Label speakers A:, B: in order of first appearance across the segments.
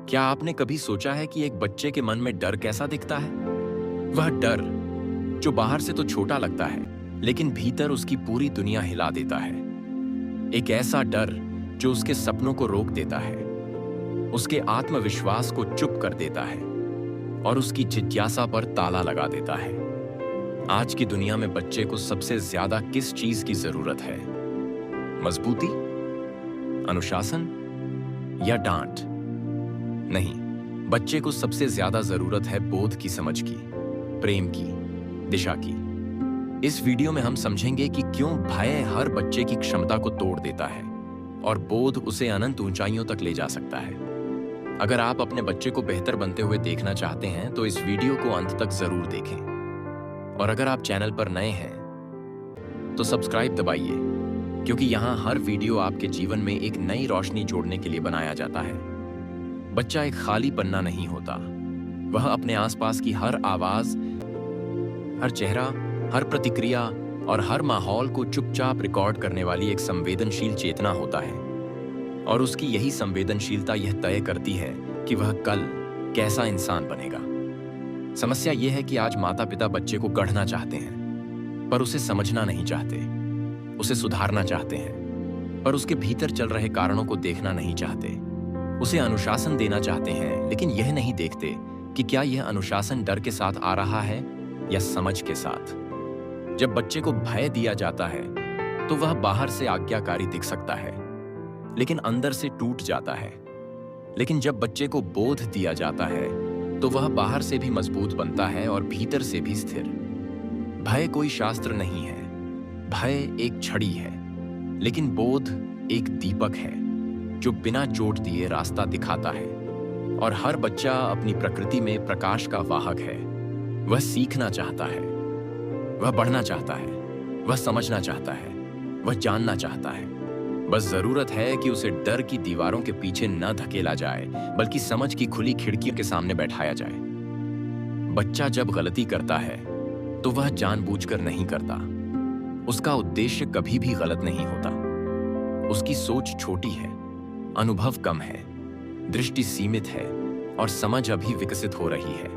A: क्या आपने कभी सोचा है कि एक बच्चे के मन में डर कैसा दिखता है? वह डर जो बाहर से तो छोटा लगता है, लेकिन भीतर उसकी पूरी दुनिया हिला देता है। एक ऐसा डर जो उसके सपनों को रोक देता है, उसके आत्मविश्वास को चुप कर देता है और उसकी जिज्ञासा पर ताला लगा देता है। आज की दुनिया में बच्चे को सबसे ज्यादा किस चीज की जरूरत है? मजबूती, अनुशासन या डांट? नहीं, बच्चे को सबसे ज्यादा जरूरत है बोध की, समझ की, प्रेम की, दिशा की। इस वीडियो में हम समझेंगे कि क्यों भय हर बच्चे की क्षमता को तोड़ देता है और बोध उसे अनंत ऊंचाइयों तक ले जा सकता है। अगर आप अपने बच्चे को बेहतर बनते हुए देखना चाहते हैं तो इस वीडियो को अंत तक जरूर देखें। और अगर आप चैनल पर नए हैं तो सब्सक्राइब दबाइए, क्योंकि यहाँ हर वीडियो आपके जीवन में एक नई रोशनी जोड़ने के लिए बनाया जाता है। बच्चा एक खाली पन्ना नहीं होता, वह अपने आसपास की हर आवाज, हर चेहरा, हर प्रतिक्रिया और हर माहौल को चुपचाप रिकॉर्ड करने वाली एक संवेदनशील चेतना होता है। और उसकी यही संवेदनशीलता यह तय करती है कि वह कल कैसा इंसान बनेगा। समस्या यह है कि आज माता पिता बच्चे को गढ़ना चाहते हैं, पर उसे समझना नहीं चाहते। उसे सुधारना चाहते हैं, पर उसके भीतर चल रहे कारणों को देखना नहीं चाहते। उसे अनुशासन देना चाहते हैं, लेकिन यह नहीं देखते कि क्या यह अनुशासन डर के साथ आ रहा है या समझ के साथ। जब बच्चे को भय दिया जाता है तो वह बाहर से आज्ञाकारी दिख सकता है, लेकिन अंदर से टूट जाता है। लेकिन जब बच्चे को बोध दिया जाता है तो वह बाहर से भी मजबूत बनता है और भीतर से भी स्थिर। भय कोई शास्त्र नहीं है, भय एक छड़ी है, लेकिन बोध एक दीपक है जो बिना चोट दिए रास्ता दिखाता है। और हर बच्चा अपनी प्रकृति में प्रकाश का वाहक है। वह सीखना चाहता है, वह बढ़ना चाहता है, वह समझना चाहता है, वह जानना चाहता है। बस जरूरत है कि उसे डर की दीवारों के पीछे न धकेला जाए, बल्कि समझ की खुली खिड़कियों के सामने बैठाया जाए। बच्चा जब गलती करता है तो वह जानबूझकर नहीं करता। उसका उद्देश्य कभी भी गलत नहीं होता। उसकी सोच छोटी है, अनुभव कम है, दृष्टि सीमित है और समझ अभी विकसित हो रही है।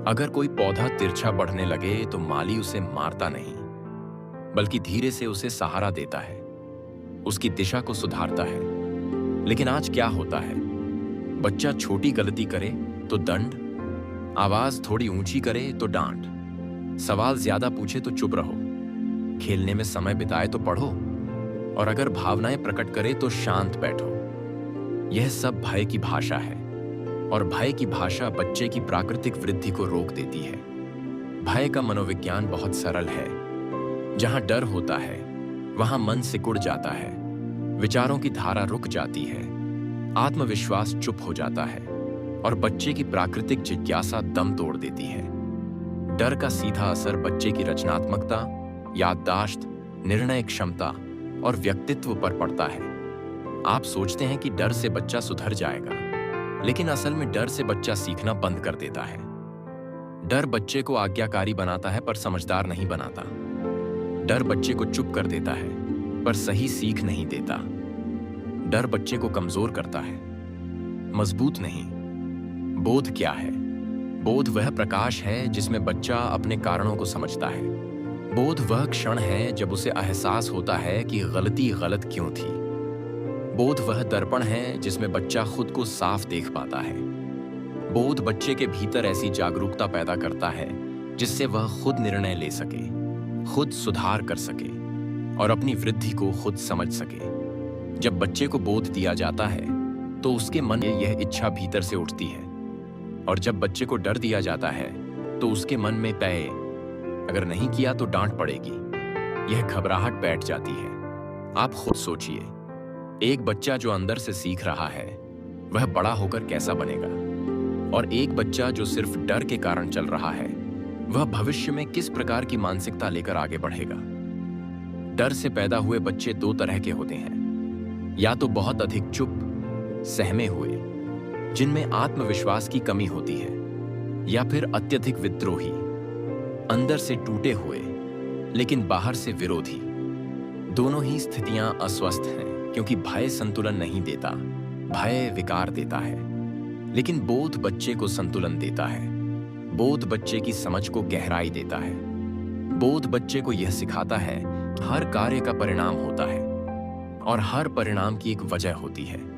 A: अगर कोई पौधा तिरछा बढ़ने लगे तो माली उसे मारता नहीं, बल्कि धीरे से उसे सहारा देता है, उसकी दिशा को सुधारता है। लेकिन आज क्या होता है? बच्चा छोटी गलती करे तो दंड, आवाज थोड़ी ऊंची करे तो डांट, सवाल ज्यादा पूछे तो चुप रहो, खेलने में समय बिताए तो पढ़ो, और अगर भावनाएं प्रकट करे तो शांत बैठो। यह सब भय की भाषा है, और भय की भाषा बच्चे की प्राकृतिक वृद्धि को रोक देती है। भय का मनोविज्ञान बहुत सरल है। जहां डर होता है वहां मन सिकुड़ जाता है, विचारों की धारा रुक जाती है, आत्मविश्वास चुप हो जाता है और बच्चे की प्राकृतिक जिज्ञासा दम तोड़ देती है। डर का सीधा असर बच्चे की रचनात्मकता, याददाश्त, निर्णय क्षमता और व्यक्तित्व पर पड़ता है। आप सोचते हैं कि डर से बच्चा सुधर जाएगा, लेकिन असल में डर से बच्चा सीखना बंद कर देता है। डर बच्चे को आज्ञाकारी बनाता है पर समझदार नहीं बनाता। डर बच्चे को चुप कर देता है पर सही सीख नहीं देता। डर बच्चे को कमजोर करता है, मजबूत नहीं। बोध क्या है? बोध वह प्रकाश है जिसमें बच्चा अपने कारणों को समझता है। बोध वह क्षण है जब उसे एहसास होता है कि गलती गलत क्यों थी। बोध वह दर्पण है जिसमें बच्चा खुद को साफ देख पाता है। बोध बच्चे के भीतर ऐसी जागरूकता पैदा करता है जिससे वह खुद निर्णय ले सके, खुद सुधार कर सके और अपनी वृद्धि को खुद समझ सके। जब बच्चे को बोध दिया जाता है तो उसके मन में यह इच्छा भीतर से उठती है, और जब बच्चे को डर दिया जाता है तो उसके मन में तय, अगर नहीं किया तो डांट पड़ेगी, यह घबराहट बैठ जाती है। आप खुद सोचिए, एक बच्चा जो अंदर से सीख रहा है वह बड़ा होकर कैसा बनेगा, और एक बच्चा जो सिर्फ डर के कारण चल रहा है वह भविष्य में किस प्रकार की मानसिकता लेकर आगे बढ़ेगा। डर से पैदा हुए बच्चे दो तरह के होते हैं, या तो बहुत अधिक चुप, सहमे हुए, जिनमें आत्मविश्वास की कमी होती है, या फिर अत्यधिक विद्रोही, अंदर से टूटे हुए लेकिन बाहर से विरोधी। दोनों ही स्थितियां अस्वस्थ हैं, क्योंकि भय संतुलन नहीं देता, भय विकार देता है। लेकिन बोध बच्चे को संतुलन देता है। बोध बच्चे की समझ को गहराई देता है। बोध बच्चे को यह सिखाता है हर कार्य का परिणाम होता है और हर परिणाम की एक वजह होती है।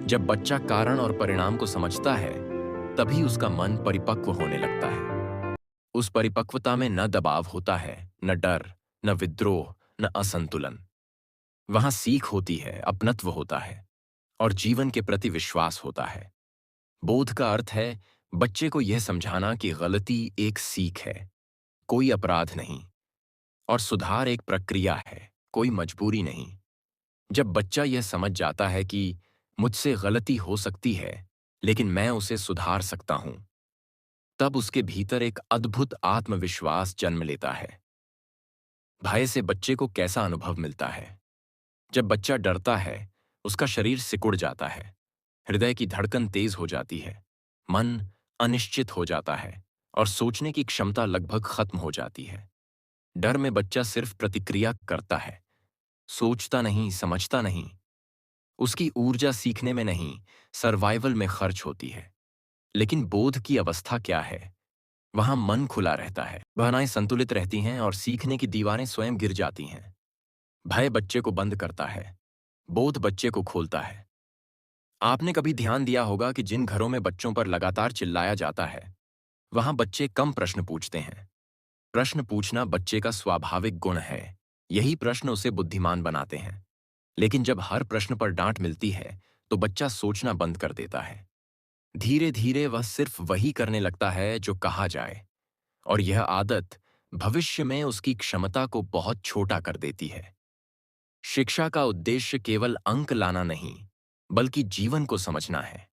A: जब बच्चा कारण और परिणाम को समझता है, तभी उसका मन परिपक्व होने लगता है। उस परिपक्वता में न दबाव होता है, न डर, न विद्रोह, न असंतुलन। वहां सीख होती है, अपनत्व होता है और जीवन के प्रति विश्वास होता है। बोध का अर्थ है बच्चे को यह समझाना कि गलती एक सीख है, कोई अपराध नहीं, और सुधार एक प्रक्रिया है, कोई मजबूरी नहीं। जब बच्चा यह समझ जाता है कि मुझसे गलती हो सकती है, लेकिन मैं उसे सुधार सकता हूं, तब उसके भीतर एक अद्भुत आत्मविश्वास जन्म लेता है। भय से बच्चे को कैसा अनुभव मिलता है? जब बच्चा डरता है, उसका शरीर सिकुड़ जाता है, हृदय की धड़कन तेज हो जाती है, मन अनिश्चित हो जाता है और सोचने की क्षमता लगभग खत्म हो जाती है। डर में बच्चा सिर्फ प्रतिक्रिया करता है, सोचता नहीं, समझता नहीं। उसकी ऊर्जा सीखने में नहीं, सर्वाइवल में खर्च होती है। लेकिन बोध की अवस्था क्या है? वहां मन खुला रहता है, भावनाएं संतुलित रहती हैं और सीखने की दीवारें स्वयं गिर जाती हैं। भय बच्चे को बंद करता है, बोध बच्चे को खोलता है। आपने कभी ध्यान दिया होगा कि जिन घरों में बच्चों पर लगातार चिल्लाया जाता है, वहां बच्चे कम प्रश्न पूछते हैं। प्रश्न पूछना बच्चे का स्वाभाविक गुण है। यही प्रश्न उसे बुद्धिमान बनाते हैं। लेकिन जब हर प्रश्न पर डांट मिलती है, तो बच्चा सोचना बंद कर देता है। धीरे धीरे वह सिर्फ वही करने लगता है जो कहा जाए, और यह आदत भविष्य में उसकी क्षमता को बहुत छोटा कर देती है। शिक्षा का उद्देश्य केवल अंक लाना नहीं, बल्कि जीवन को समझना है।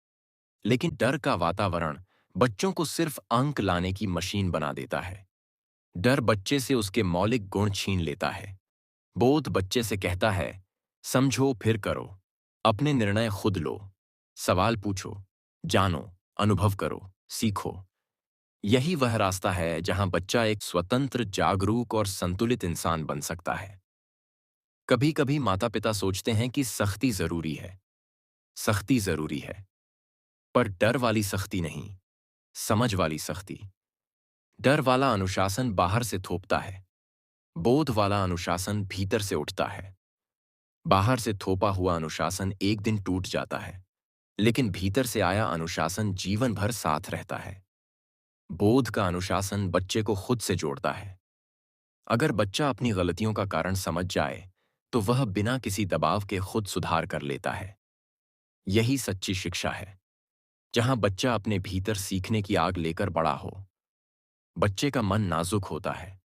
A: लेकिन डर का वातावरण बच्चों को सिर्फ अंक लाने की मशीन बना देता है। डर बच्चे से उसके मौलिक गुण छीन लेता है। बोध बच्चे से कहता है, समझो फिर करो, अपने निर्णय खुद लो, सवाल पूछो, जानो, अनुभव करो, सीखो। यही वह रास्ता है जहां बच्चा एक स्वतंत्र, जागरूक और संतुलित इंसान बन सकता है। कभी कभी माता पिता सोचते हैं कि सख्ती जरूरी है, सख्ती जरूरी है, पर डर वाली सख्ती नहीं, समझ वाली सख्ती। डर वाला अनुशासन बाहर से थोपता है, बोध वाला अनुशासन भीतर से उठता है। बाहर से थोपा हुआ अनुशासन एक दिन टूट जाता है, लेकिन भीतर से आया अनुशासन जीवन भर साथ रहता है। बोध का अनुशासन बच्चे को खुद से जोड़ता है। अगर बच्चा अपनी गलतियों का कारण समझ जाए, तो वह बिना किसी दबाव के खुद सुधार कर लेता है। यही सच्ची शिक्षा है, जहां बच्चा अपने भीतर सीखने की आग लेकर बड़ा हो। बच्चे का मन नाजुक होता है,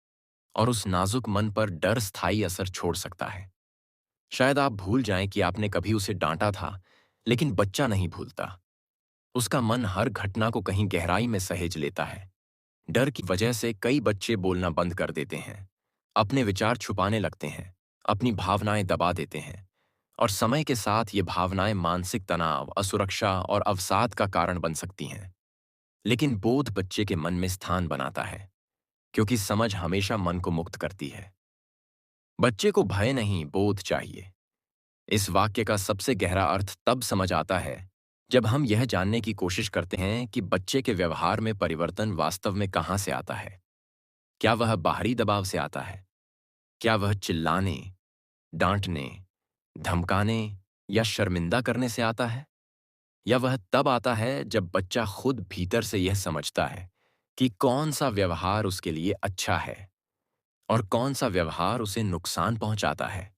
A: और उस नाजुक मन पर डर स्थायी असर छोड़ सकता है। शायद आप भूल जाएं कि आपने कभी उसे डांटा था, लेकिन बच्चा नहीं भूलता। उसका मन हर घटना को कहीं गहराई में सहेज लेता है। डर की वजह से कई बच्चे बोलना बंद कर देते हैं, अपने विचार छुपाने लगते हैं, अपनी भावनाएं दबा देते हैं, और समय के साथ ये भावनाएं मानसिक तनाव, असुरक्षा और अवसाद का कारण बन सकती हैं। लेकिन बोध बच्चे के मन में स्थान बनाता है, क्योंकि समझ हमेशा मन को मुक्त करती है। बच्चे को भय नहीं, बोध चाहिए। इस वाक्य का सबसे गहरा अर्थ तब समझ आता है जब हम यह जानने की कोशिश करते हैं कि बच्चे के व्यवहार में परिवर्तन वास्तव में कहां से आता है। क्या वह बाहरी दबाव से आता है? क्या वह चिल्लाने, डांटने, धमकाने या शर्मिंदा करने से आता है? या वह तब आता है जब बच्चा खुद भीतर से यह समझता है कि कौन सा व्यवहार उसके लिए अच्छा है और कौन सा व्यवहार उसे नुकसान पहुंचाता है?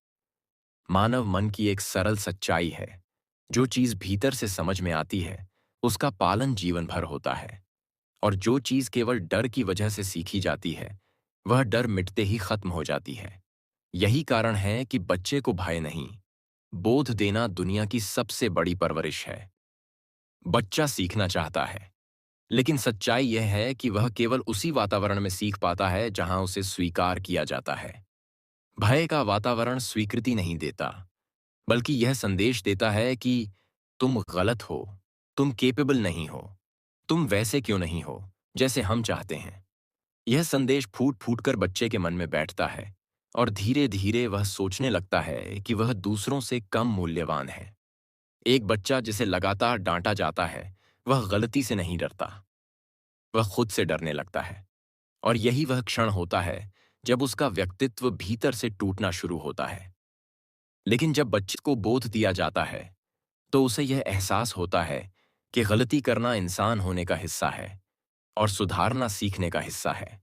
A: मानव मन की एक सरल सच्चाई है, जो चीज भीतर से समझ में आती है, उसका पालन जीवन भर होता है, और जो चीज केवल डर की वजह से सीखी जाती है, वह डर मिटते ही खत्म हो जाती है। यही कारण है कि बच्चे को भय नहीं, बोध देना दुनिया की सबसे बड़ी परवरिश है। बच्चा सीखना चाहता है, लेकिन सच्चाई यह है कि वह केवल उसी वातावरण में सीख पाता है जहां उसे स्वीकार किया जाता है। भय का वातावरण स्वीकृति नहीं देता, बल्कि यह संदेश देता है कि तुम गलत हो, तुम केपेबल नहीं हो, तुम वैसे क्यों नहीं हो जैसे हम चाहते हैं। यह संदेश फूट फूट कर बच्चे के मन में बैठता है, और धीरे धीरे वह सोचने लगता है कि वह दूसरों से कम मूल्यवान है। एक बच्चा जिसे लगातार डांटा जाता है, वह गलती से नहीं डरता, वह खुद से डरने लगता है। और यही वह क्षण होता है जब उसका व्यक्तित्व भीतर से टूटना शुरू होता है। लेकिन जब बच्चे को बोध दिया जाता है तो उसे यह एहसास होता है कि गलती करना इंसान होने का हिस्सा है और सुधारना सीखने का हिस्सा है।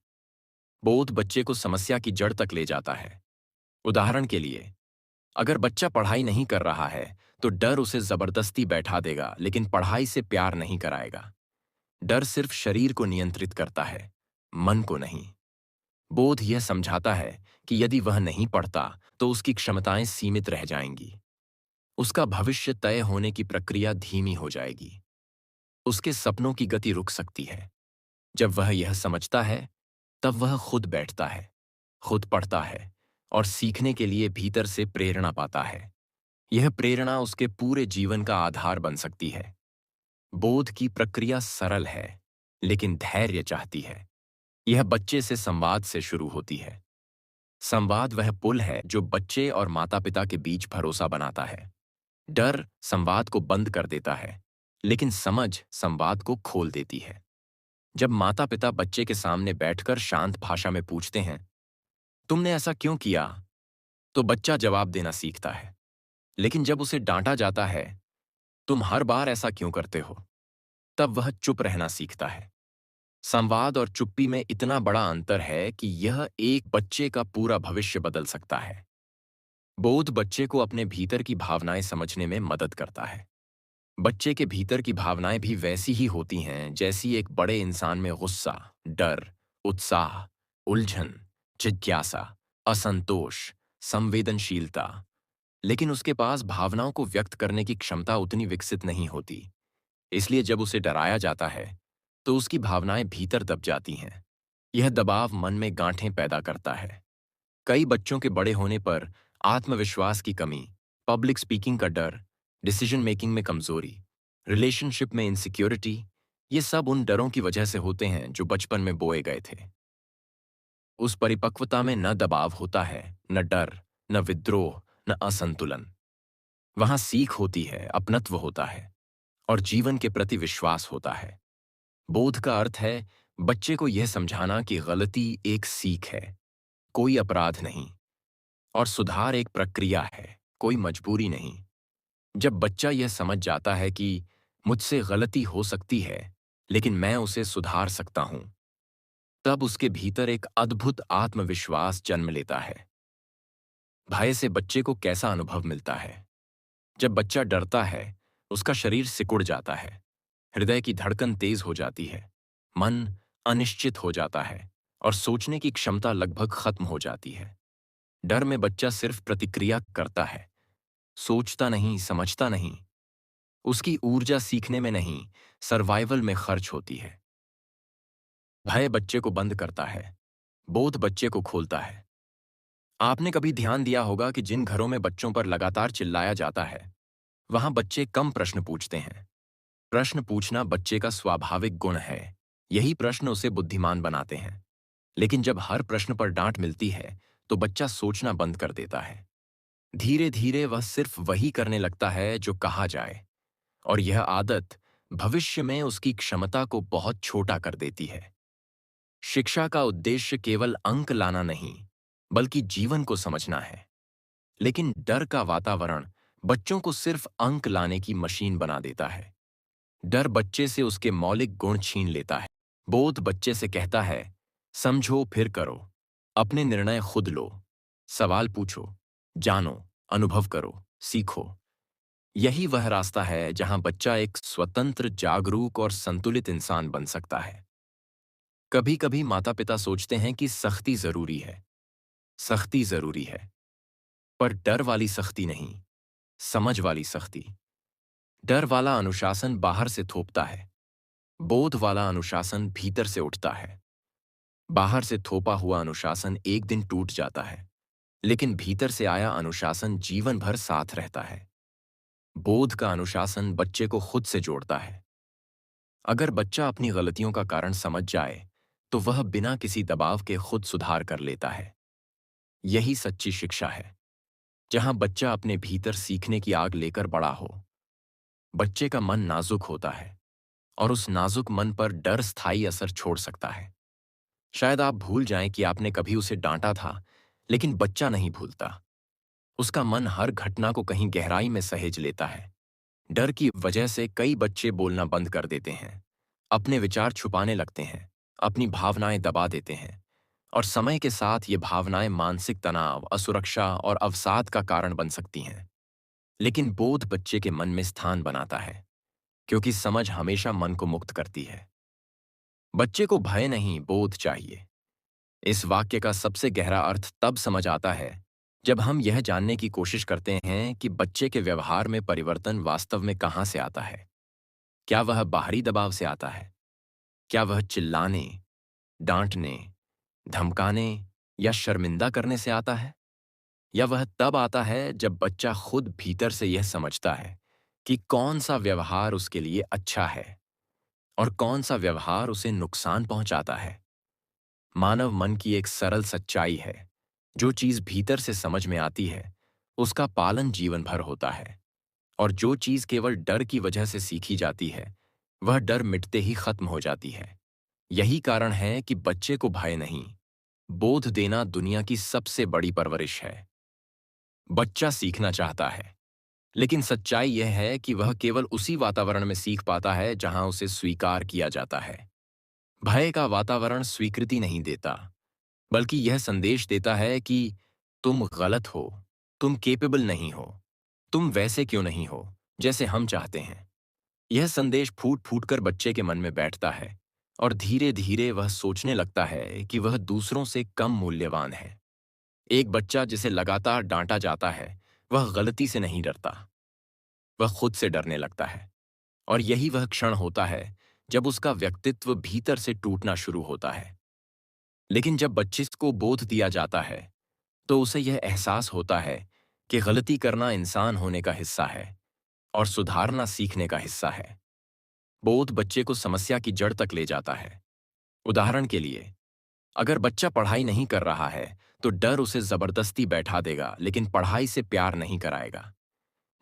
A: बोध बच्चे को समस्या की जड़ तक ले जाता है। उदाहरण के लिए, अगर बच्चा पढ़ाई नहीं कर रहा है तो डर उसे जबरदस्ती बैठा देगा लेकिन पढ़ाई से प्यार नहीं कराएगा। डर सिर्फ शरीर को नियंत्रित करता है, मन को नहीं। बोध यह समझाता है कि यदि वह नहीं पढ़ता तो उसकी क्षमताएं सीमित रह जाएंगी, उसका भविष्य तय होने की प्रक्रिया धीमी हो जाएगी, उसके सपनों की गति रुक सकती है। जब वह यह समझता है तब वह खुद बैठता है, खुद पढ़ता है और सीखने के लिए भीतर से प्रेरणा पाता है। यह प्रेरणा उसके पूरे जीवन का आधार बन सकती है। बोध की प्रक्रिया सरल है लेकिन धैर्य चाहती है। यह बच्चे से संवाद से शुरू होती है। संवाद वह पुल है जो बच्चे और माता-पिता के बीच भरोसा बनाता है। डर संवाद को बंद कर देता है, लेकिन समझ संवाद को खोल देती है। जब माता-पिता बच्चे के सामने बैठकर शांत भाषा में पूछते हैं, तुमने ऐसा क्यों किया? तो बच्चा जवाब देना सीखता है। लेकिन जब उसे डांटा जाता है, तुम हर बार ऐसा क्यों करते हो? तब वह चुप रहना सीखता है। संवाद और चुप्पी में इतना बड़ा अंतर है कि यह एक बच्चे का पूरा भविष्य बदल सकता है। बोध बच्चे को अपने भीतर की भावनाएं समझने में मदद करता है। बच्चे के भीतर की भावनाएं भी वैसी ही होती हैं जैसी एक बड़े इंसान में गुस्सा, डर, उत्साह, उलझन, जिज्ञासा, असंतोष, संवेदनशीलता। लेकिन उसके पास भावनाओं को व्यक्त करने की क्षमता उतनी विकसित नहीं होती। इसलिए जब उसे डराया जाता है तो उसकी भावनाएं भीतर दब जाती हैं। यह दबाव मन में गांठें पैदा करता है। कई बच्चों के बड़े होने पर आत्मविश्वास की कमी, पब्लिक स्पीकिंग का डर, डिसीजन मेकिंग में कमजोरी, रिलेशनशिप में इनसिक्योरिटी, ये सब उन डरों की वजह से होते हैं जो बचपन में बोए गए थे। उस परिपक्वता में न दबाव होता है, न डर, न विद्रोह, न असंतुलन। वहां सीख होती है, अपनत्व होता है और जीवन के प्रति विश्वास होता है। बोध का अर्थ है बच्चे को यह समझाना कि गलती एक सीख है, कोई अपराध नहीं, और सुधार एक प्रक्रिया है, कोई मजबूरी नहीं। जब बच्चा यह समझ जाता है कि मुझसे गलती हो सकती है, लेकिन मैं उसे सुधार सकता हूं, तब उसके भीतर एक अद्भुत आत्मविश्वास जन्म लेता है। भय से बच्चे को कैसा अनुभव मिलता है? जब बच्चा डरता है, उसका शरीर सिकुड़ जाता है, हृदय की धड़कन तेज हो जाती है, मन अनिश्चित हो जाता है और सोचने की क्षमता लगभग खत्म हो जाती है। डर में बच्चा सिर्फ प्रतिक्रिया करता है, सोचता नहीं, समझता नहीं। उसकी ऊर्जा सीखने में नहीं, सर्वाइवल में खर्च होती है। भय बच्चे को बंद करता है, बोध बच्चे को खोलता है। आपने कभी ध्यान दिया होगा कि जिन घरों में बच्चों पर लगातार चिल्लाया जाता है, वहां बच्चे कम प्रश्न पूछते हैं। प्रश्न पूछना बच्चे का स्वाभाविक गुण है। यही प्रश्न उसे बुद्धिमान बनाते हैं। लेकिन जब हर प्रश्न पर डांट मिलती है, तो बच्चा सोचना बंद कर देता है। धीरे धीरे वह सिर्फ वही करने लगता है जो कहा जाए, और यह आदत भविष्य में उसकी क्षमता को बहुत छोटा कर देती है। शिक्षा का उद्देश्य केवल अंक लाना नहीं, बल्कि जीवन को समझना है। लेकिन डर का वातावरण बच्चों को सिर्फ अंक लाने की मशीन बना देता है। डर बच्चे से उसके मौलिक गुण छीन लेता है। बोध बच्चे से कहता है, समझो फिर करो, अपने निर्णय खुद लो, सवाल पूछो, जानो, अनुभव करो, सीखो। यही वह रास्ता है जहां बच्चा एक स्वतंत्र, जागरूक और संतुलित इंसान बन सकता है। कभी कभी माता पिता सोचते हैं कि सख्ती जरूरी है, सख्ती जरूरी है, पर डर वाली सख्ती नहीं, समझ वाली सख्ती। डर वाला अनुशासन बाहर से थोपता है, बोध वाला अनुशासन भीतर से उठता है। बाहर से थोपा हुआ अनुशासन एक दिन टूट जाता है, लेकिन भीतर से आया अनुशासन जीवन भर साथ रहता है। बोध का अनुशासन बच्चे को खुद से जोड़ता है। अगर बच्चा अपनी गलतियों का कारण समझ जाए, तो वह बिना किसी दबाव के खुद सुधार कर लेता है। यही सच्ची शिक्षा है, जहां बच्चा अपने भीतर सीखने की आग लेकर बड़ा हो। बच्चे का मन नाजुक होता है और उस नाजुक मन पर डर स्थायी असर छोड़ सकता है। शायद आप भूल जाएं कि आपने कभी उसे डांटा था, लेकिन बच्चा नहीं भूलता। उसका मन हर घटना को कहीं गहराई में सहेज लेता है। डर की वजह से कई बच्चे बोलना बंद कर देते हैं, अपने विचार छुपाने लगते हैं, अपनी भावनाएं दबा देते हैं, और समय के साथ ये भावनाएं मानसिक तनाव, असुरक्षा और अवसाद का कारण बन सकती हैं। लेकिन बोध बच्चे के मन में स्थान बनाता है, क्योंकि समझ हमेशा मन को मुक्त करती है। बच्चे को भय नहीं, बोध चाहिए। इस वाक्य का सबसे गहरा अर्थ तब समझ आता है जब हम यह जानने की कोशिश करते हैं कि बच्चे के व्यवहार में परिवर्तन वास्तव में कहाँ से आता है। क्या वह बाहरी दबाव से आता है? क्या वह चिल्लाने, डांटने, धमकाने या शर्मिंदा करने से आता है? या वह तब आता है जब बच्चा खुद भीतर से यह समझता है कि कौन सा व्यवहार उसके लिए अच्छा है और कौन सा व्यवहार उसे नुकसान पहुंचाता है? मानव मन की एक सरल सच्चाई है, जो चीज भीतर से समझ में आती है उसका पालन जीवन भर होता है, और जो चीज केवल डर की वजह से सीखी जाती है वह डर मिटते ही खत्म हो जाती है। यही कारण है कि बच्चे को भय नहीं, बोध देना दुनिया की सबसे बड़ी परवरिश है। बच्चा सीखना चाहता है, लेकिन सच्चाई यह है कि वह केवल उसी वातावरण में सीख पाता है जहां उसे स्वीकार किया जाता है। भय का वातावरण स्वीकृति नहीं देता, बल्कि यह संदेश देता है कि तुम गलत हो, तुम केपेबल नहीं हो, तुम वैसे क्यों नहीं हो जैसे हम चाहते हैं। यह संदेश फूट फूट कर बच्चे के मन में बैठता है, और धीरे धीरे वह सोचने लगता है कि वह दूसरों से कम मूल्यवान है। एक बच्चा जिसे लगातार डांटा जाता है वह गलती से नहीं डरता, वह खुद से डरने लगता है। और यही वह क्षण होता है जब उसका व्यक्तित्व भीतर से टूटना शुरू होता है। लेकिन जब बच्चे को बोध दिया जाता है तो उसे यह एहसास होता है कि गलती करना इंसान होने का हिस्सा है और सुधारना सीखने का हिस्सा है। बोध बच्चे को समस्या की जड़ तक ले जाता है। उदाहरण के लिए, अगर बच्चा पढ़ाई नहीं कर रहा है तो डर उसे जबरदस्ती बैठा देगा, लेकिन पढ़ाई से प्यार नहीं कराएगा।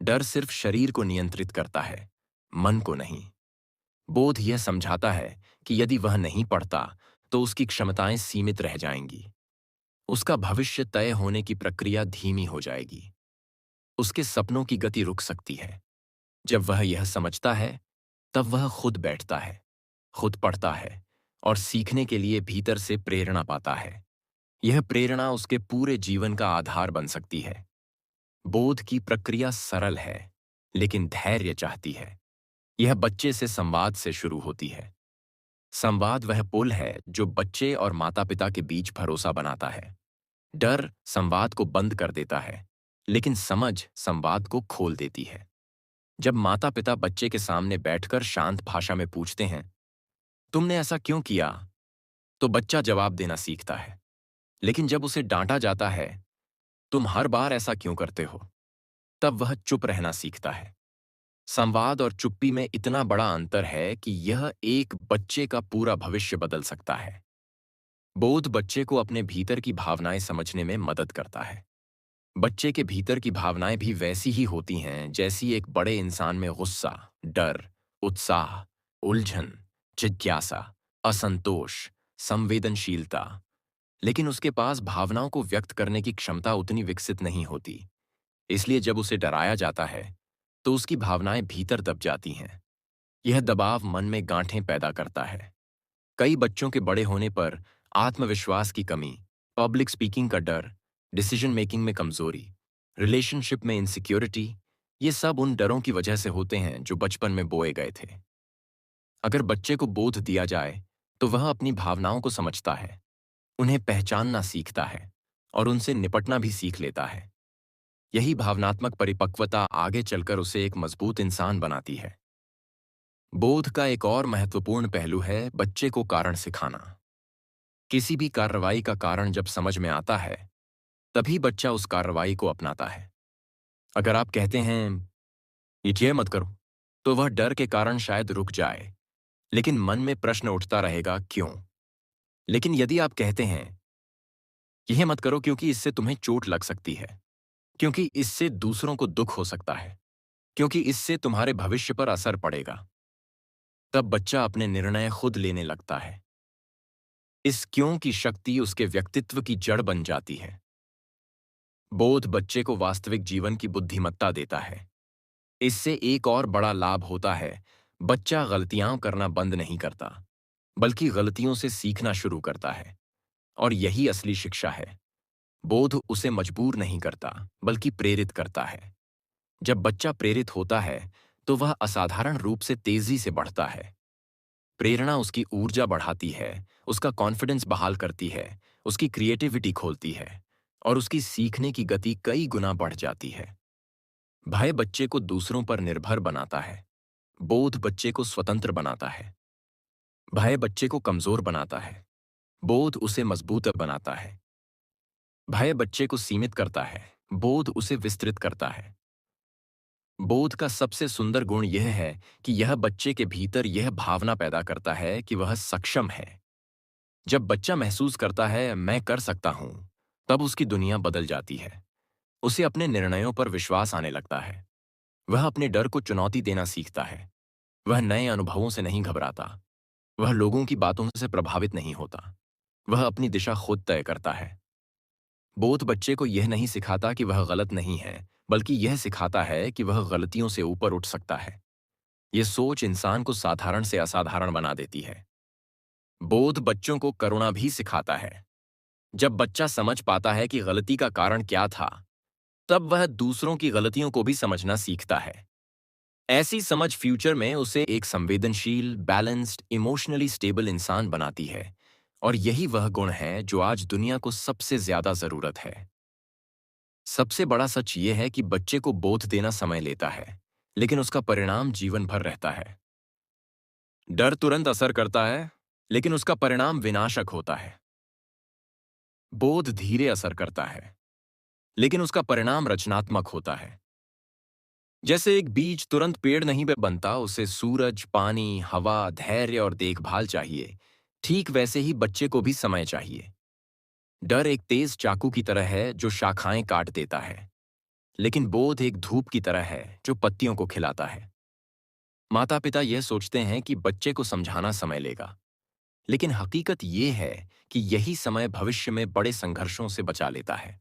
A: डर सिर्फ शरीर को नियंत्रित करता है, मन को नहीं। बोध यह समझाता है कि यदि वह नहीं पढ़ता तो उसकी क्षमताएं सीमित रह जाएंगी, उसका भविष्य तय होने की प्रक्रिया धीमी हो जाएगी, उसके सपनों की गति रुक सकती है। जब वह यह समझता है तब वह खुद बैठता है, खुद पढ़ता है और सीखने के लिए भीतर से प्रेरणा पाता है। यह प्रेरणा उसके पूरे जीवन का आधार बन सकती है। बोध की प्रक्रिया सरल है, लेकिन धैर्य चाहती है। यह बच्चे से संवाद से शुरू होती है। संवाद वह पुल है जो बच्चे और माता-पिता के बीच भरोसा बनाता है। डर संवाद को बंद कर देता है, लेकिन समझ संवाद को खोल देती है। जब माता-पिता बच्चे के सामने बैठकर शांत भाषा में पूछते हैं, तुमने ऐसा क्यों किया? तो बच्चा जवाब देना सीखता है। लेकिन जब उसे डांटा जाता है, तुम हर बार ऐसा क्यों करते हो? तब वह चुप रहना सीखता है। संवाद और चुप्पी में इतना बड़ा अंतर है कि यह एक बच्चे का पूरा भविष्य बदल सकता है। बोध बच्चे को अपने भीतर की भावनाएं समझने में मदद करता है। बच्चे के भीतर की भावनाएं भी वैसी ही होती हैं जैसी एक बड़े इंसान में गुस्सा, डर, उत्साह, उलझन, जिज्ञासा, असंतोष, संवेदनशीलता। लेकिन उसके पास भावनाओं को व्यक्त करने की क्षमता उतनी विकसित नहीं होती। इसलिए जब उसे डराया जाता है तो उसकी भावनाएं भीतर दब जाती हैं। यह दबाव मन में गांठें पैदा करता है। कई बच्चों के बड़े होने पर आत्मविश्वास की कमी, पब्लिक स्पीकिंग का डर, डिसीजन मेकिंग में कमजोरी, रिलेशनशिप में इनसिक्योरिटी, ये सब उन डरों की वजह से होते हैं जो बचपन में बोए गए थे। अगर बच्चे को बोध दिया जाए तो वह अपनी भावनाओं को समझता है, उन्हें पहचानना सीखता है और उनसे निपटना भी सीख लेता है। यही भावनात्मक परिपक्वता आगे चलकर उसे एक मजबूत इंसान बनाती है। बोध का एक और महत्वपूर्ण पहलू है बच्चे को कारण सिखाना। किसी भी कार्रवाई का कारण जब समझ में आता है, तभी बच्चा उस कार्रवाई को अपनाता है। अगर आप कहते हैं, ये मत करो, तो वह डर के कारण शायद रुक जाए, लेकिन मन में प्रश्न उठता रहेगा, क्यों? लेकिन यदि आप कहते हैं, यह मत करो क्योंकि इससे तुम्हें चोट लग सकती है, क्योंकि इससे दूसरों को दुख हो सकता है, क्योंकि इससे तुम्हारे भविष्य पर असर पड़ेगा, तब बच्चा अपने निर्णय खुद लेने लगता है। इस क्यों की शक्ति उसके व्यक्तित्व की जड़ बन जाती है। बोध बच्चे को वास्तविक जीवन की बुद्धिमत्ता देता है। इससे एक और बड़ा लाभ होता है, बच्चा गलतियां करना बंद नहीं करता, बल्कि गलतियों से सीखना शुरू करता है। और यही असली शिक्षा है। बोध उसे मजबूर नहीं करता, बल्कि प्रेरित करता है। जब बच्चा प्रेरित होता है, तो वह असाधारण रूप से तेजी से बढ़ता है। प्रेरणा उसकी ऊर्जा बढ़ाती है, उसका कॉन्फिडेंस बहाल करती है, उसकी क्रिएटिविटी खोलती है, और उसकी सीखने की गति कई गुना बढ़ जाती है। भय बच्चे को दूसरों पर निर्भर बनाता है। बोध बच्चे को स्वतंत्र बनाता है। भय बच्चे को कमजोर बनाता है। बोध उसे मजबूत बनाता है। भय बच्चे को सीमित करता है। बोध उसे विस्तृत करता है। बोध का सबसे सुंदर गुण यह है कि यह बच्चे के भीतर यह भावना पैदा करता है कि वह सक्षम है। जब बच्चा महसूस करता है मैं कर सकता हूं, तब उसकी दुनिया बदल जाती है। उसे अपने निर्णयों पर विश्वास आने लगता है। वह अपने डर को चुनौती देना सीखता है। वह नए अनुभवों से नहीं घबराता। वह लोगों की बातों से प्रभावित नहीं होता। वह अपनी दिशा खुद तय करता है। बोध बच्चे को यह नहीं सिखाता कि वह गलत नहीं है, बल्कि यह सिखाता है कि वह गलतियों से ऊपर उठ सकता है। यह सोच इंसान को साधारण से असाधारण बना देती है। बोध बच्चों को करुणा भी सिखाता है। जब बच्चा समझ पाता है कि गलती का कारण क्या था, तब वह दूसरों की गलतियों को भी समझना सीखता है। ऐसी समझ फ्यूचर में उसे एक संवेदनशील, बैलेंस्ड, इमोशनली स्टेबल इंसान बनाती है। और यही वह गुण है जो आज दुनिया को सबसे ज्यादा जरूरत है। सबसे बड़ा सच यह है कि बच्चे को बोध देना समय लेता है, लेकिन उसका परिणाम जीवन भर रहता है। डर तुरंत असर करता है, लेकिन उसका परिणाम विनाशक होता है। बोध धीरे असर करता है, लेकिन उसका परिणाम रचनात्मक होता है। जैसे एक बीज तुरंत पेड़ नहीं बनता, उसे सूरज, पानी, हवा, धैर्य और देखभाल चाहिए। ठीक वैसे ही बच्चे को भी समय चाहिए। डर एक तेज चाकू की तरह है जो शाखाएं काट देता है, लेकिन बोध एक धूप की तरह है जो पत्तियों को खिलाता है। माता पिता यह सोचते हैं कि बच्चे को समझाना समय लेगा, लेकिन हकीकत यह है कि यही समय भविष्य में बड़े संघर्षों से बचा लेता है।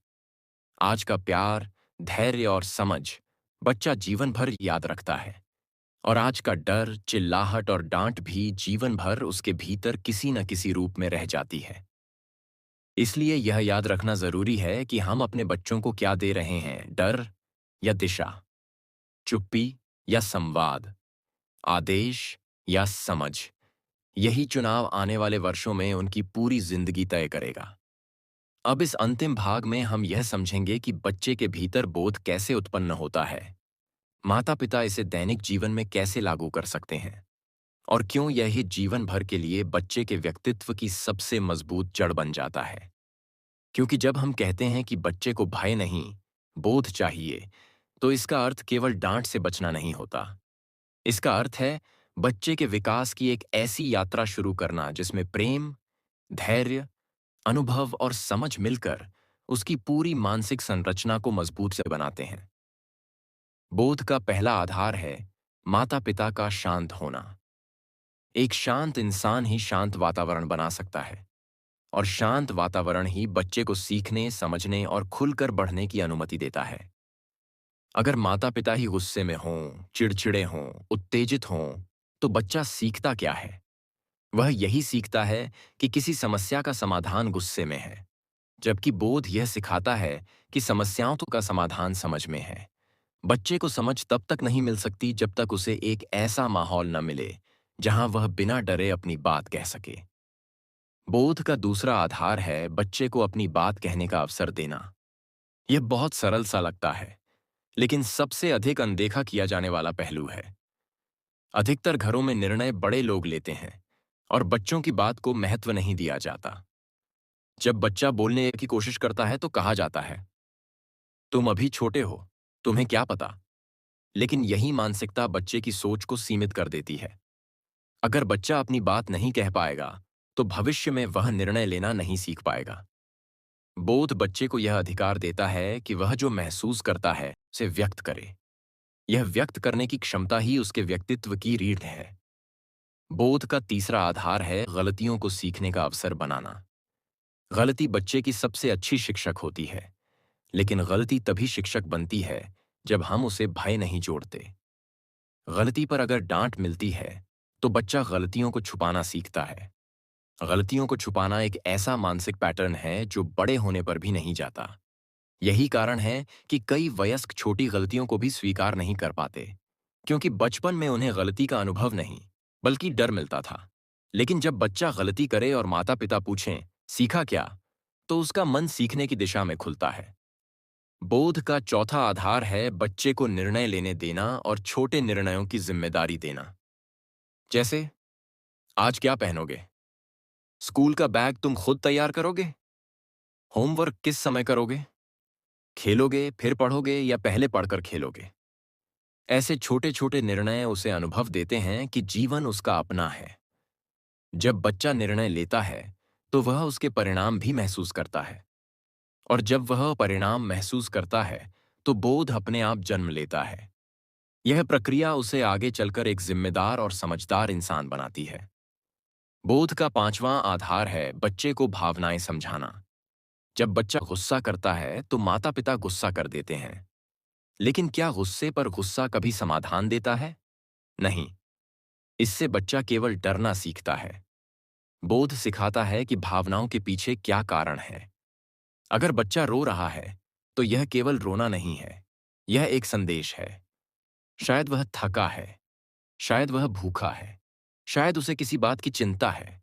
A: आज का प्यार, धैर्य और समझ बच्चा जीवन भर याद रखता है, और आज का डर, चिल्लाहट और डांट भी जीवन भर उसके भीतर किसी न किसी रूप में रह जाती है। इसलिए यह याद रखना जरूरी है कि हम अपने बच्चों को क्या दे रहे हैं, डर या दिशा, चुप्पी या संवाद, आदेश या समझ। यही चुनाव आने वाले वर्षों में उनकी पूरी जिंदगी तय करेगा। अब इस अंतिम भाग में हम यह समझेंगे कि बच्चे के भीतर बोध कैसे उत्पन्न होता है, माता पिता इसे दैनिक जीवन में कैसे लागू कर सकते हैं, और क्यों यह जीवन भर के लिए बच्चे के व्यक्तित्व की सबसे मजबूत जड़ बन जाता है। क्योंकि जब हम कहते हैं कि बच्चे को भय नहीं, बोध चाहिए, तो इसका अर्थ केवल डांट से बचना नहीं होता। इसका अर्थ है बच्चे के विकास की एक ऐसी यात्रा शुरू करना जिसमें प्रेम, धैर्य, अनुभव और समझ मिलकर उसकी पूरी मानसिक संरचना को मजबूत से बनाते हैं। बोध का पहला आधार है माता पिता का शांत होना। एक शांत इंसान ही शांत वातावरण बना सकता है, और शांत वातावरण ही बच्चे को सीखने, समझने और खुलकर बढ़ने की अनुमति देता है। अगर माता पिता ही गुस्से में हों, चिड़चिड़े हों, उत्तेजित हों, तो बच्चा सीखता क्या है? वह यही सीखता है कि किसी समस्या का समाधान गुस्से में है, जबकि बोध यह सिखाता है कि समस्याओं तो का समाधान समझ में है। बच्चे को समझ तब तक नहीं मिल सकती जब तक उसे एक ऐसा माहौल न मिले जहां वह बिना डरे अपनी बात कह सके। बोध का दूसरा आधार है बच्चे को अपनी बात कहने का अवसर देना। यह बहुत सरल सा लगता है, लेकिन सबसे अधिक अनदेखा किया जाने वाला पहलू है। अधिकतर घरों में निर्णय बड़े लोग लेते हैं, और बच्चों की बात को महत्व नहीं दिया जाता। जब बच्चा बोलने की कोशिश करता है तो कहा जाता है, तुम अभी छोटे हो, तुम्हें क्या पता। लेकिन यही मानसिकता बच्चे की सोच को सीमित कर देती है। अगर बच्चा अपनी बात नहीं कह पाएगा, तो भविष्य में वह निर्णय लेना नहीं सीख पाएगा। बोध बच्चे को यह अधिकार देता है कि वह जो महसूस करता है उसे व्यक्त करे। यह व्यक्त करने की क्षमता ही उसके व्यक्तित्व की रीढ़ है। बोध का तीसरा आधार है गलतियों को सीखने का अवसर बनाना। गलती बच्चे की सबसे अच्छी शिक्षक होती है, लेकिन गलती तभी शिक्षक बनती है जब हम उसे भय नहीं जोड़ते। गलती पर अगर डांट मिलती है तो बच्चा गलतियों को छुपाना सीखता है। गलतियों को छुपाना एक ऐसा मानसिक पैटर्न है जो बड़े होने पर भी नहीं जाता। यही कारण है कि कई वयस्क छोटी गलतियों को भी स्वीकार नहीं कर पाते, क्योंकि बचपन में उन्हें गलती का अनुभव नहीं, बल्कि डर मिलता था। लेकिन जब बच्चा गलती करे और माता पिता पूछें, सीखा क्या? तो उसका मन सीखने की दिशा में खुलता है। बोध का चौथा आधार है बच्चे को निर्णय लेने देना और छोटे निर्णयों की जिम्मेदारी देना। जैसे, आज क्या पहनोगे? स्कूल का बैग तुम खुद तैयार करोगे? होमवर्क किस समय करोगे? खेलोगे, फिर पढ़ोगे या पहले पढ़कर खेलोगे? ऐसे छोटे छोटे निर्णय उसे अनुभव देते हैं कि जीवन उसका अपना है। जब बच्चा निर्णय लेता है तो वह उसके परिणाम भी महसूस करता है, और जब वह परिणाम महसूस करता है तो बोध अपने आप जन्म लेता है। यह प्रक्रिया उसे आगे चलकर एक जिम्मेदार और समझदार इंसान बनाती है। बोध का पांचवां आधार है बच्चे को भावनाएं समझाना। जब बच्चा गुस्सा करता है तो माता पिता गुस्सा कर देते हैं, लेकिन क्या गुस्से पर गुस्सा कभी समाधान देता है? नहीं। इससे बच्चा केवल डरना सीखता है। बोध सिखाता है कि भावनाओं के पीछे क्या कारण है। अगर बच्चा रो रहा है तो यह केवल रोना नहीं है, यह एक संदेश है। शायद वह थका है, शायद वह भूखा है, शायद उसे किसी बात की चिंता है,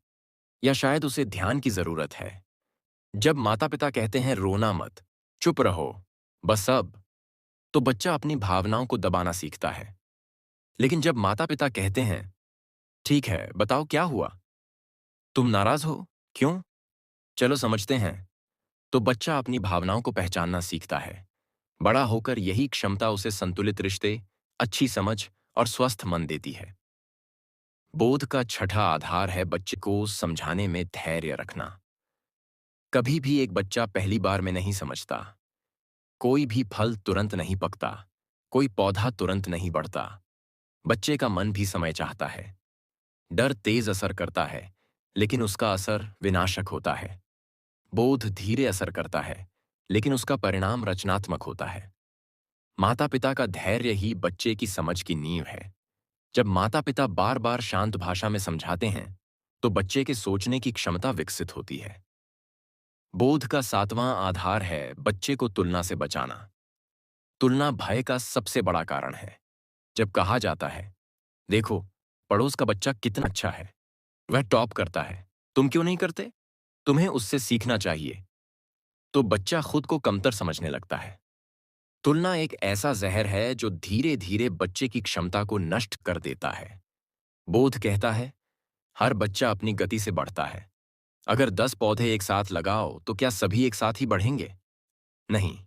A: या शायद उसे ध्यान की जरूरत है। जब माता पिता कहते हैं रोना मत, चुप रहो, बस अब, तो बच्चा अपनी भावनाओं को दबाना सीखता है। लेकिन जब माता पिता कहते हैं, ठीक है, बताओ क्या हुआ, तुम नाराज हो, क्यों, चलो समझते हैं, तो बच्चा अपनी भावनाओं को पहचानना सीखता है। बड़ा होकर यही क्षमता उसे संतुलित रिश्ते, अच्छी समझ और स्वस्थ मन देती है। बोध का छठा आधार है बच्चे को समझाने में धैर्य रखना। कभी भी एक बच्चा पहली बार में नहीं समझता। कोई भी फल तुरंत नहीं पकता, कोई पौधा तुरंत नहीं बढ़ता। बच्चे का मन भी समय चाहता है। डर तेज असर करता है, लेकिन उसका असर विनाशक होता है। बोध धीरे असर करता है, लेकिन उसका परिणाम रचनात्मक होता है। माता पिता का धैर्य ही बच्चे की समझ की नींव है। जब माता पिता बार बार शांत भाषा में समझाते हैं तो बच्चे के सोचने की क्षमता विकसित होती है। बोध का सातवां आधार है बच्चे को तुलना से बचाना। तुलना भय का सबसे बड़ा कारण है। जब कहा जाता है, देखो, पड़ोस का बच्चा कितना अच्छा है, वह टॉप करता है, तुम क्यों नहीं करते, तुम्हें उससे सीखना चाहिए, तो बच्चा खुद को कमतर समझने लगता है। तुलना एक ऐसा जहर है जो धीरे धीरे बच्चे की क्षमता को नष्ट कर देता है। बोध कहता है, हर बच्चा अपनी गति से बढ़ता है। अगर 10 पौधे एक साथ लगाओ तो क्या सभी एक साथ ही बढ़ेंगे? नहीं।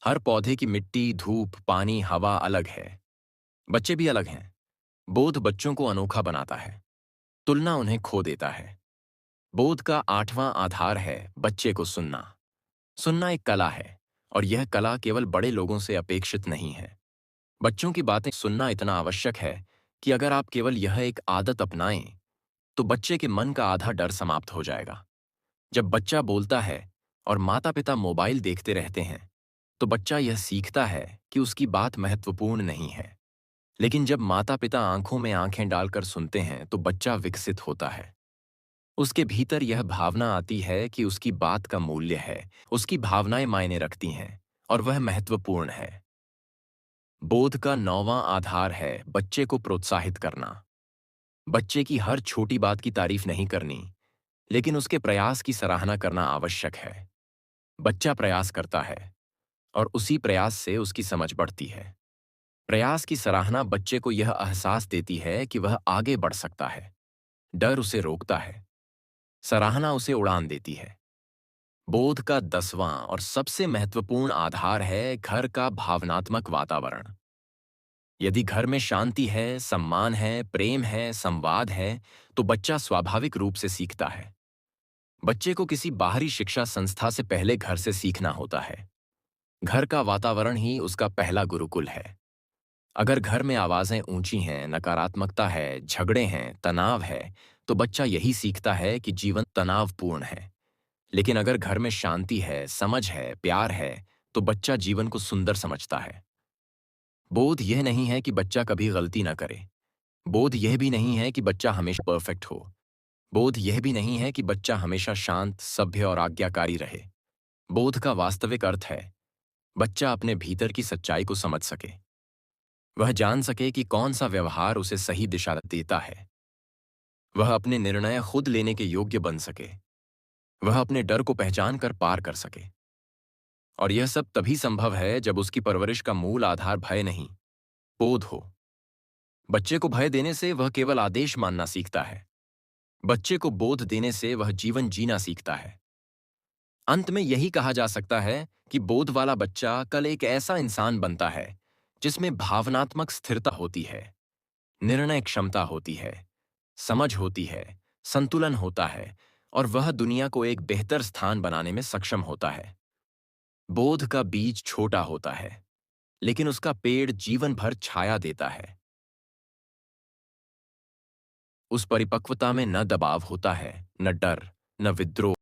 A: हर पौधे की मिट्टी, धूप, पानी, हवा अलग है। बच्चे भी अलग हैं। बोध बच्चों को अनोखा बनाता है, तुलना उन्हें खो देता है। बोध का आठवां आधार है बच्चे को सुनना। सुनना एक कला है, और यह कला केवल बड़े लोगों से अपेक्षित नहीं है। बच्चों की बातें सुनना इतना आवश्यक है कि अगर आप केवल यह एक आदत अपनाएं तो बच्चे के मन का आधा डर समाप्त हो जाएगा। जब बच्चा बोलता है और माता पिता मोबाइल देखते रहते हैं तो बच्चा यह सीखता है कि उसकी बात महत्वपूर्ण नहीं है। लेकिन जब माता पिता आंखों में आंखें डालकर सुनते हैं तो बच्चा विकसित होता है। उसके भीतर यह भावना आती है कि उसकी बात का मूल्य है, उसकी भावनाएं मायने रखती हैं और वह महत्वपूर्ण है। बोध का नौवां आधार है बच्चे को प्रोत्साहित करना। बच्चे की हर छोटी बात की तारीफ नहीं करनी, लेकिन उसके प्रयास की सराहना करना आवश्यक है। बच्चा प्रयास करता है और उसी प्रयास से उसकी समझ बढ़ती है। प्रयास की सराहना बच्चे को यह एहसास देती है कि वह आगे बढ़ सकता है। डर उसे रोकता है, सराहना उसे उड़ान देती है। बोध का 10वां और सबसे महत्वपूर्ण आधार है घर का भावनात्मक वातावरण। यदि घर में शांति है, सम्मान है, प्रेम है, संवाद है, तो बच्चा स्वाभाविक रूप से सीखता है। बच्चे को किसी बाहरी शिक्षा संस्था से पहले घर से सीखना होता है। घर का वातावरण ही उसका पहला गुरुकुल है। अगर घर में आवाजें ऊंची हैं, नकारात्मकता है, झगड़े हैं, तनाव है, तो बच्चा यही सीखता है कि जीवन तनावपूर्ण है। लेकिन अगर घर में शांति है, समझ है, प्यार है, तो बच्चा जीवन को सुंदर समझता है। बोध यह नहीं है कि बच्चा कभी गलती ना करे। बोध यह भी नहीं है कि बच्चा हमेशा परफेक्ट हो। बोध यह भी नहीं है कि बच्चा हमेशा शांत, सभ्य और आज्ञाकारी रहे। बोध का वास्तविक अर्थ है बच्चा अपने भीतर की सच्चाई को समझ सके। वह जान सके कि कौन सा व्यवहार उसे सही दिशा देता है। वह अपने निर्णय खुद लेने के योग्य बन सके। वह अपने डर को पहचान कर पार कर सके। और यह सब तभी संभव है जब उसकी परवरिश का मूल आधार भय नहीं, बोध हो। बच्चे को भय देने से वह केवल आदेश मानना सीखता है। बच्चे को बोध देने से वह जीवन जीना सीखता है। अंत में यही कहा जा सकता है कि बोध वाला बच्चा कल एक ऐसा इंसान बनता है जिसमें भावनात्मक स्थिरता होती है, निर्णय क्षमता होती है, समझ होती है, संतुलन होता है और वह दुनिया को एक बेहतर स्थान बनाने में सक्षम होता है। बोध का बीज छोटा होता है, लेकिन उसका पेड़ जीवन भर छाया देता है। उस परिपक्वता में न दबाव होता है, न डर, न विद्रोह।